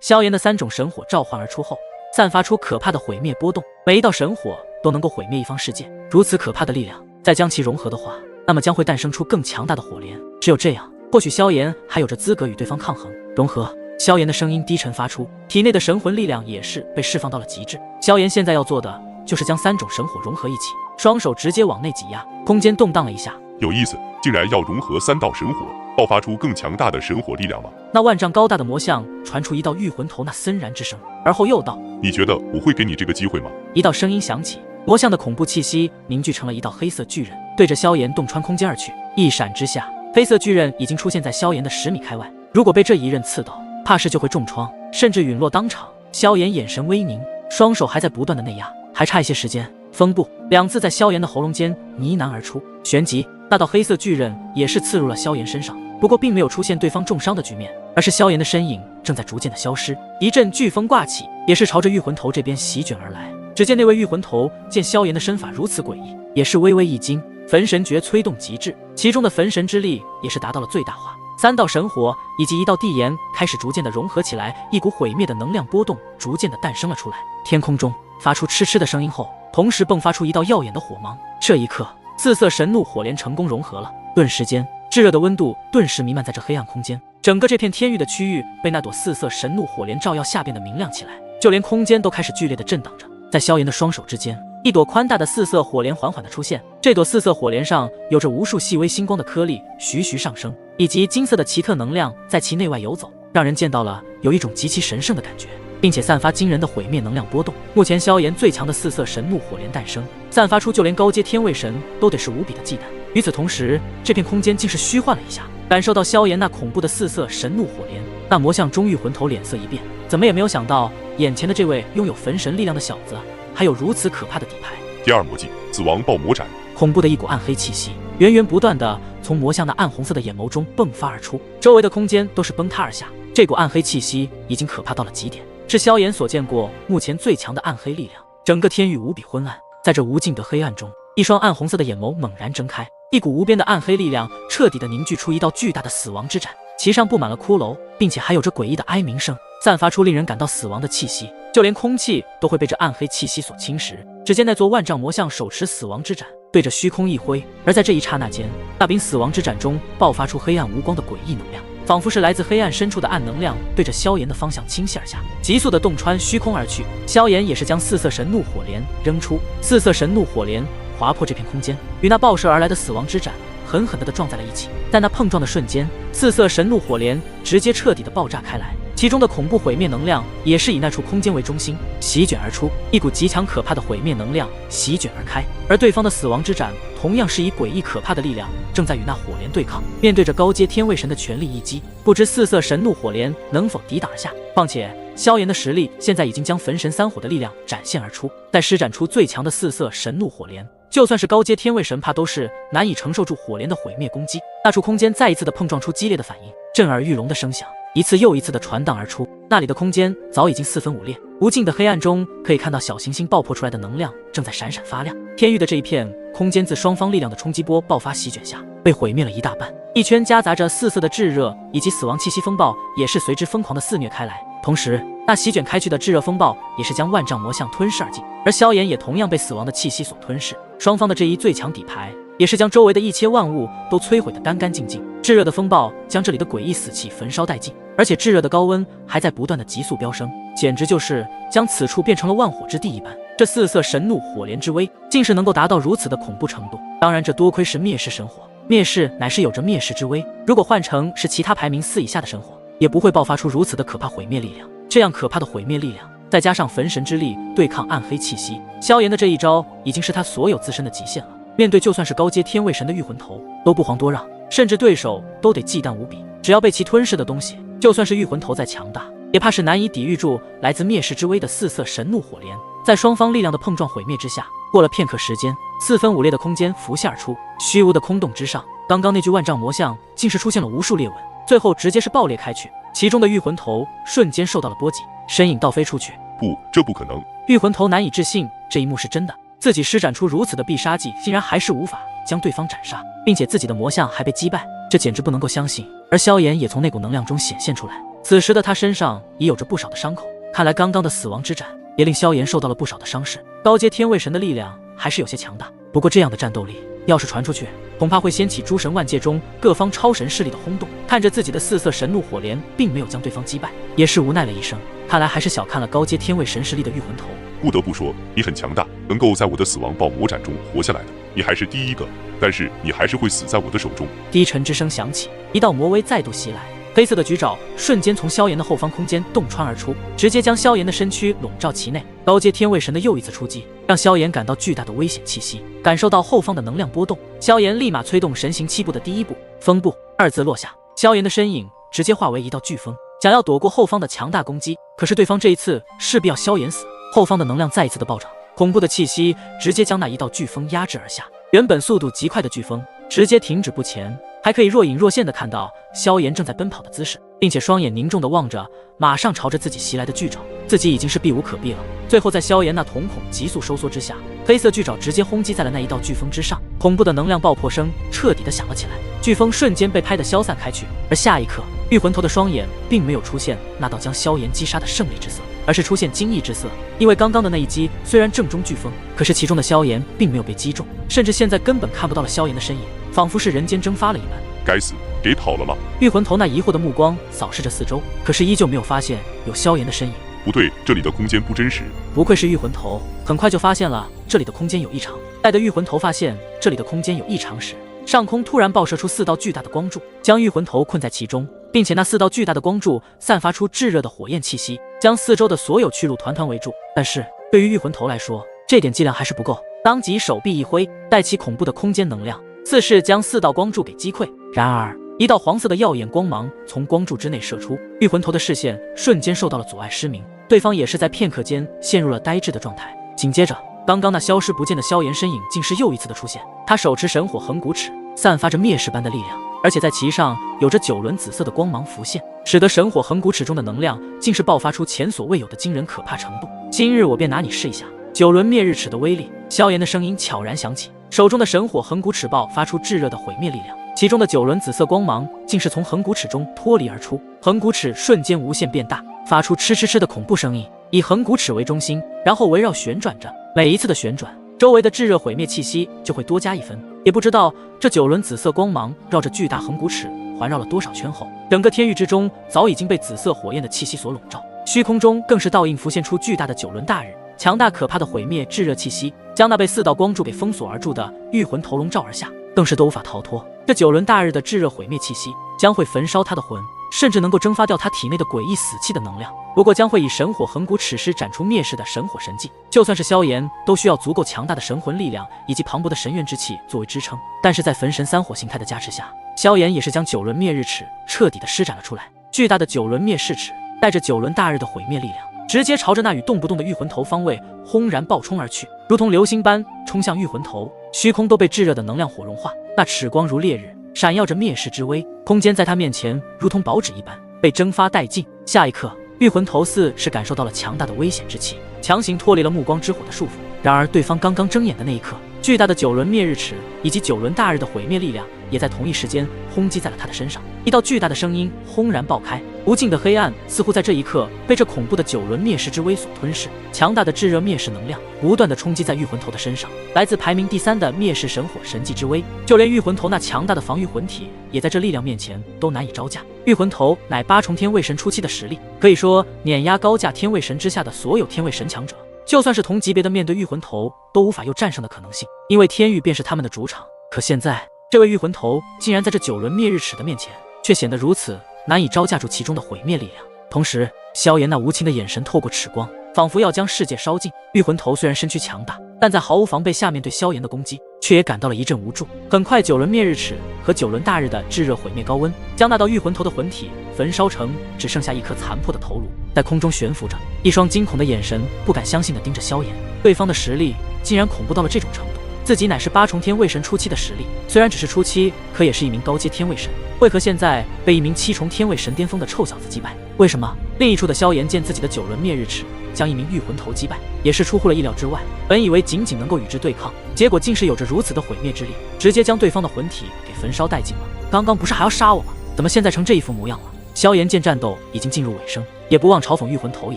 萧炎的3种神火召唤而出后，散发出可怕的毁灭波动，每一道神火都能够毁灭一方世界。如此可怕的力量，再将其融合的话，那么将会诞生出更强大的火莲。只有这样，或许萧炎还有着资格与对方抗衡。融合。萧炎的声音低沉发出，体内的神魂力量也是被释放到了极致。萧炎现在要做的就是将3种神火融合一起，双手直接往内挤压，空间动荡了一下。有意思，竟然要融合3道神火，爆发出更强大的神火力量吗？那万丈高大的魔像传出一道御魂头那森然之声，而后又道：你觉得我会给你这个机会吗？一道声音响起，魔像的恐怖气息凝聚成了一道黑色巨人，对着萧炎洞穿空间而去。一闪之下，黑色巨人已经出现在萧炎的10米开外，如果被这一刃刺到，怕是就会重创，甚至陨落当场。萧炎眼神微凝，双手还在不断的内压，还差一些时间。风部2字在萧炎的喉咙间呢喃而出，旋即那道黑色巨人也是刺入了萧炎身上，不过并没有出现对方重伤的局面，而是萧炎的身影正在逐渐的消失。一阵飓风刮起，也是朝着御魂头这边席卷而来。只见那位御魂头见萧炎的身法如此诡异，也是微微一惊，焚神诀催动极致，其中的焚神之力也是达到了最大化。3道神火以及1道地炎开始逐渐的融合起来，一股毁灭的能量波动逐渐的诞生了出来。天空中发出嗤嗤的声音后，同时迸发出一道耀眼的火芒。这一刻，4色神怒火莲成功融合了，顿时间炙热的温度顿时弥漫在这黑暗空间，整个这片天域的区域被那朵4色神怒火莲照耀下变得明亮起来，就连空间都开始剧烈的震荡着。在萧炎的双手之间，一朵宽大的4色火莲缓缓的出现，这朵4色火莲上有着无数细微星光的颗粒徐徐上升，以及金色的奇特能量在其内外游走，让人见到了有一种极其神圣的感觉，并且散发惊人的毁灭能量波动。目前萧炎最强的4色神怒火莲诞生，散发出就连高阶天位神都得是无比的忌惮。与此同时，这片空间竟是虚幻了一下，感受到萧炎那恐怖的4色神怒火莲，那魔像中御魂头脸色一变，怎么也没有想到眼前的这位拥有焚神力量的小子还有如此可怕的底牌。第2魔技死亡爆魔斩。恐怖的一股暗黑气息源源不断的从魔像那暗红色的眼眸中迸发而出，周围的空间都是崩塌而下。这股暗黑气息已经可怕到了极点，是萧炎所见过目前最强的暗黑力量。整个天域无比昏暗，在这无尽的黑暗中，一双暗红色的眼眸猛然睁开，一股无边的暗黑力量彻底的凝聚出一道巨大的死亡之斩，其上布满了骷髅，并且还有着诡异的哀鸣声，散发出令人感到死亡的气息，就连空气都会被这暗黑气息所侵蚀。只见那座万丈魔像手持死亡之斩，对着虚空一挥，而在这一刹那间，那柄死亡之斩中爆发出黑暗无光的诡异能量，仿佛是来自黑暗深处的暗能量，对着萧炎的方向倾泻而下，急速的洞穿虚空而去。萧炎也是将4色神怒火莲扔出，4色神怒火莲划破这片空间，与那爆射而来的死亡之斩狠狠地撞在了一起。在那碰撞的瞬间，4色神怒火莲直接彻底的爆炸开来，其中的恐怖毁灭能量也是以那处空间为中心席卷而出，一股极强可怕的毁灭能量席卷而开。而对方的死亡之斩同样是以诡异可怕的力量正在与那火莲对抗，面对着高阶天位神的全力一击，不知4色神怒火莲能否抵挡下。况且萧炎的实力现在已经将焚神3火的力量展现而出，再施展出最强的4色神怒火莲，就算是高阶天位神怕都是难以承受住火莲的毁灭攻击。那处空间再一次的碰撞出激烈的反应，震耳欲聋的声响一次又一次的传荡而出，那里的空间早已经4分5裂，无尽的黑暗中可以看到小行星爆破出来的能量正在闪闪发亮。天域的这一片空间自双方力量的冲击波爆发席卷下，被毁灭了一大半，一圈夹杂着4色的炙热以及死亡气息风暴也是随之疯狂的肆虐开来。同时那席卷开去的炙热风暴也是将万丈魔像吞噬而尽，而萧炎也同样被死亡的气息所吞噬。双方的这一最强底牌也是将周围的一切万物都摧毁得干干净净，炙热的风暴将这里的诡异死气焚烧殆尽，而且炙热的高温还在不断的急速飙升，简直就是将此处变成了万火之地一般。这4色神怒火莲之威竟是能够达到如此的恐怖程度，当然这多亏是灭世神火，灭世乃是有着灭世之威，如果换成是其他排名4以下的神火，也不会爆发出如此的可怕毁灭力量。这样可怕的毁灭力量再加上焚神之力对抗暗黑气息，萧炎的这一招已经是他所有自身的极限了，面对就算是高阶天位神的御魂头都不遑多让，甚至对手都得忌惮无比，只要被其吞噬的东西，就算是御魂头再强大，也怕是难以抵御住来自灭世之威的4色神怒火莲。在双方力量的碰撞毁灭之下，过了片刻时间，4分5裂的空间浮现而出，虚无的空洞之上，刚刚那具万丈魔像竟是出现了无数裂纹，最后直接是爆裂开去，其中的御魂头瞬间受到了波及，身影倒飞出去。不，这不可能！御魂头难以置信这一幕是真的，自己施展出如此的必杀技，竟然还是无法将对方斩杀，并且自己的魔像还被击败，这简直不能够相信。而萧炎也从那股能量中显现出来，此时的他身上已有着不少的伤口，看来刚刚的死亡之斩也令萧炎受到了不少的伤势。高阶天位神的力量还是有些强大，不过这样的战斗力要是传出去，恐怕会掀起诸神万界中各方超神势力的轰动。看着自己的4色神怒火莲并没有将对方击败，也是无奈了一声，看来还是小看了高阶天位神实力的御魂头。不得不说，你很强大，能够在我的死亡爆魔斩中活下来的，你还是第一个，但是你还是会死在我的手中。低沉之声响起，一道魔威再度袭来，黑色的巨爪瞬间从萧炎的后方空间洞穿而出，直接将萧炎的身躯笼罩其内。高阶天位神的又一次出击，让萧炎感到巨大的危险气息，感受到后方的能量波动，萧炎立马催动神行7步的第一步，风步2字落下，萧炎的身影直接化为一道飓风，想要躲过后方的强大攻击。可是对方这一次势必要萧炎死，后方的能量再一次的暴涨，恐怖的气息直接将那一道飓风压制而下。原本速度极快的飓风直接停止不前，还可以若隐若现的看到萧炎正在奔跑的姿势，并且双眼凝重的望着马上朝着自己袭来的巨爪，自己已经是避无可避了。最后在萧炎那瞳孔急速收缩之下，黑色巨爪直接轰击在了那一道飓风之上，恐怖的能量爆破声彻底的响了起来，飓风瞬间被拍得消散开去。而下一刻，御魂头的双眼并没有出现那道将萧炎击杀的胜利之色，而是出现惊异之色。因为刚刚的那一击虽然正中飓风，可是其中的萧炎并没有被击中，甚至现在根本看不到了萧炎的身影，仿佛是人间蒸发了一般。该死，给跑了吗？御魂头那疑惑的目光扫视着四周，可是依旧没有发现有萧炎的身影。不对，这里的空间不真实。不愧是御魂头，很快就发现了这里的空间有异常。待得御魂头发现这里的空间有异常时，上空突然爆射出4道巨大的光柱，将御魂头困在其中，并且那4道巨大的光柱散发出炙热的火焰气息，将四周的所有去路团团围住。但是对于御魂头来说，这点剂量还是不够，当即手臂一挥，带起恐怖的空间能量，似是将4道光柱给击溃。然而一道黄色的耀眼光芒从光柱之内射出，御魂头的视线瞬间受到了阻碍失明，对方也是在片刻间陷入了呆滞的状态。紧接着，刚刚那消失不见的萧炎身影竟是又一次的出现，他手持神火横骨尺，散发着灭世般的力量，而且在其上有着9轮紫色的光芒浮现，使得神火横骨尺中的能量竟是爆发出前所未有的惊人可怕程度。今日我便拿你试一下9轮灭日尺的威力。萧炎的声音悄然响起，手中的神火横骨尺爆发出炙热的毁灭力量，其中的9轮紫色光芒竟是从横骨尺中脱离而出，横骨尺瞬间无限变大，发出嗤嗤嗤的恐怖声音，以横骨尺为中心，然后围绕旋转着，每一次的旋转，周围的炙热毁灭气息就会多加1分。也不知道这9轮紫色光芒绕着巨大横骨尺环绕了多少圈后，整个天域之中早已经被紫色火焰的气息所笼罩，虚空中更是倒映浮现出巨大的9轮大日，强大可怕的毁灭炙热气息将那被4道光柱给封锁而住的御魂头笼罩而下，更是都无法逃脱。这9轮大日的炙热毁灭气息将会焚烧他的魂，甚至能够蒸发掉他体内的诡异死气的能量，不过将会以神火横骨尺师展出灭世的神火神技，就算是萧炎都需要足够强大的神魂力量以及磅礴的神元之气作为支撑。但是在焚神3火形态的加持下，萧炎也是将9轮灭日尺彻底的施展了出来。巨大的9轮灭世尺带着9轮大日的毁灭力量，直接朝着那与动不动的御魂头方位轰然爆冲而去，如同流星般冲向御魂头，虚空都被炙热的能量火融化，那尺光如烈日，闪耀着灭世之威，空间在他面前如同薄纸一般被蒸发殆尽。下一刻，御魂头似是感受到了强大的危险之气，强行脱离了目光之火的束缚。然而对方刚刚睁眼的那一刻，巨大的9轮灭日尺以及9轮大日的毁灭力量也在同一时间轰击在了他的身上，一道巨大的声音轰然爆开，无尽的黑暗似乎在这一刻被这恐怖的9轮灭世之威所吞噬，强大的炙热灭世能量不断的冲击在御魂头的身上，来自排名第3的灭世神火神技之威，就连御魂头那强大的防御魂体也在这力量面前都难以招架。御魂头乃8重天位神初期的实力，可以说碾压高价天位神之下的所有天位神强者，就算是同级别的面对御魂头都无法有战胜的可能性，因为天域便是他们的主场。可现在这位御魂头竟然在这9轮灭日尺的面前却显得如此难以招架住其中的毁灭力量。同时萧炎那无情的眼神透过尺光，仿佛要将世界烧尽。御魂头虽然身躯强大，但在毫无防备下面对萧炎的攻击却也感到了一阵无助。很快9轮灭日尺和9轮大日的炙热毁灭高温将那道御魂头的魂体焚烧成只剩下一颗残破的头颅，在空中悬浮着，一双惊恐的眼神不敢相信地盯着萧炎。对方的实力竟然恐怖到了这种程度，自己乃是8重天位神初期的实力，虽然只是初期，可也是一名高阶天位神，为何现在被一名7重天位神巅峰的臭小子击败？为什么？另一处的萧炎见自己的9轮灭日尺将一名御魂头击败，也是出乎了意料之外。本以为仅仅能够与之对抗，结果竟是有着如此的毁灭之力，直接将对方的魂体给焚烧殆尽了。刚刚不是还要杀我吗？怎么现在成这一副模样了？萧炎见战斗已经进入尾声，也不忘嘲讽御魂头一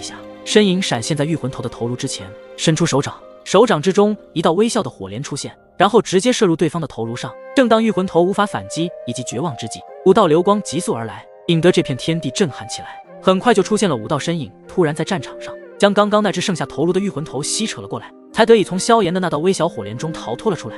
下，身影闪现在御魂头的头颅之前，伸出手掌，手掌之中一道微笑的火莲出现，然后直接射入对方的头颅上。正当御魂头无法反击以及绝望之际，5道流光急速而来，引得这片天地震撼起来。很快就出现了5道身影，突然在战场上将刚刚那只剩下头颅的御魂头吸扯了过来，才得以从萧炎的那道微小火莲中逃脱了出来。